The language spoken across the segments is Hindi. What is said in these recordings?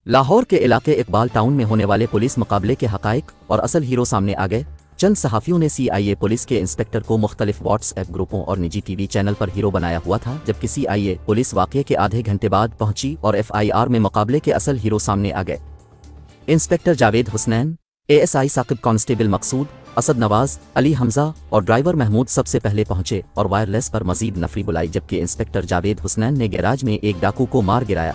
लाहौर के इलाके इकबाल टाउन में होने वाले पुलिस मुकाबले के हकाइक और असल हीरो सामने आ गए। चंद सहाफ़ियों ने CIA पुलिस के इंस्पेक्टर को मुख्तलिफ व्हाट्सएप ग्रुपों और निजी TV चैनल पर हीरो बनाया हुआ था, जबकि CIA पुलिस वाक़ये के आधे घंटे बाद पहुंची और FIR में मुकाबले के असल हीरो सामने आ गए। Inspector Javed Husnain, ASI Saqib, constable Maqsood, Asad Nawaz, Ali Hamza और ड्राइवर महमूद सबसे पहले पहुंचे और वायरलेस पर मजीद नफरी बुलाई, जबकि इंस्पेक्टर जावेद हुसनैन ने गैराज में एक डाकू को मार गिराया।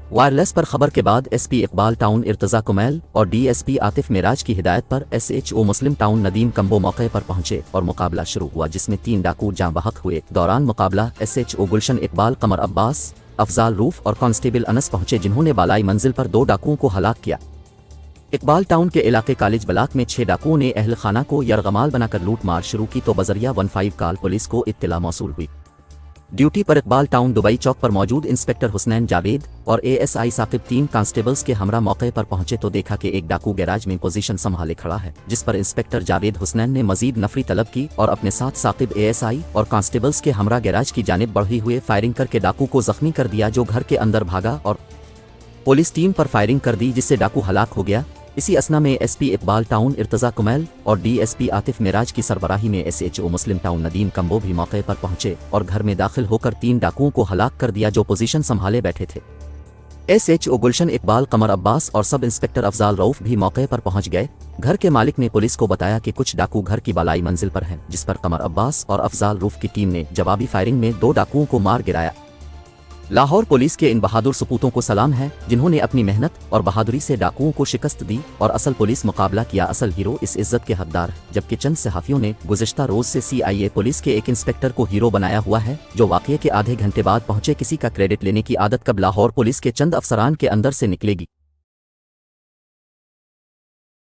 वायरलेस पर खबर के बाद SP इकबाल टाउन इर्तज़ा कुमैल और DSP आतिफ मेराज की हिदायत पर SHO मुस्लिम टाउन नदीम कम्बो मौके पर पहुंचे और मुकाबला शुरू हुआ, जिसमें 3 डाकू जाँ बहक हुए। दौरान मुकाबला SHO गुलशन इकबाल, कमर अब्बास, अफजाल रूफ और कांस्टेबल अनस पहुंचे, जिन्होंने बालाई मंजिल पर 2 डाकुओं को हलाक किया। इकबाल टाउन के इलाके कॉलेज ब्लॉक में 6 डाकुओं ने अहल खाना को यरगमाल बनाकर लूट मार शुरू की तो बजरिया 15 कॉल पुलिस को इत्तला मौसूल हुई। ड्यूटी पर इकबाल टाउन दुबई चौक पर मौजूद इंस्पेक्टर हुसनैन जावेद और ASI साकिब 3 कांस्टेबल्स के हमरा मौके पर पहुंचे तो देखा कि एक डाकू गैराज में पोजीशन संभाले खड़ा है, जिस पर इंस्पेक्टर जावेद हुसनैन ने मजीद नफरी तलब की और अपने साथ साकिब, ASI और कांस्टेबल्स के हमरा गैराज की जानिब बढ़ी हुए फायरिंग करके डाकू को जख्मी कर दिया, जो घर के अंदर भागा और पुलिस टीम पर फायरिंग कर दी, जिससे डाकू हलाक हो गया। इसी असना में SP इकबाल टाउन इर्तज़ा कुमैल और DSP आतिफ मेराज की सरबराही में SHO मुस्लिम टाउन नदीम कम्बो भी मौके पर पहुंचे और घर में दाखिल होकर 3 डाकुओं को हलाक कर दिया, जो पोजीशन संभाले बैठे थे। SHO गुलशन इकबाल, कमर अब्बास और सब इंस्पेक्टर अफजाल रऊफ भी मौके पर पहुंच गए। घर के मालिक ने पुलिस को बताया कि कुछ डाकू घर की बालाई मंजिल पर हैं, जिस पर कमर अब्बास और अफजाल रूफ की टीम ने जवाबी फायरिंग में 2 डाकुओं को मार गिराया। लाहौर पुलिस के इन बहादुर सपूतों को सलाम है, जिन्होंने अपनी मेहनत और बहादुरी से डाकुओं को शिकस्त दी और असल पुलिस मुकाबला किया। असल हीरो इस इज्जत के हकदार, जबकि चंद सहाफ़ियों ने गुज़िश्ता रोज से CIA पुलिस के एक इंस्पेक्टर को हीरो बनाया हुआ है, जो वाक़ये के आधे घंटे बाद पहुंचे। किसी का क्रेडिट लेने की आदत कब लाहौर पुलिस के चंद अफसरान के अंदर से निकलेगी?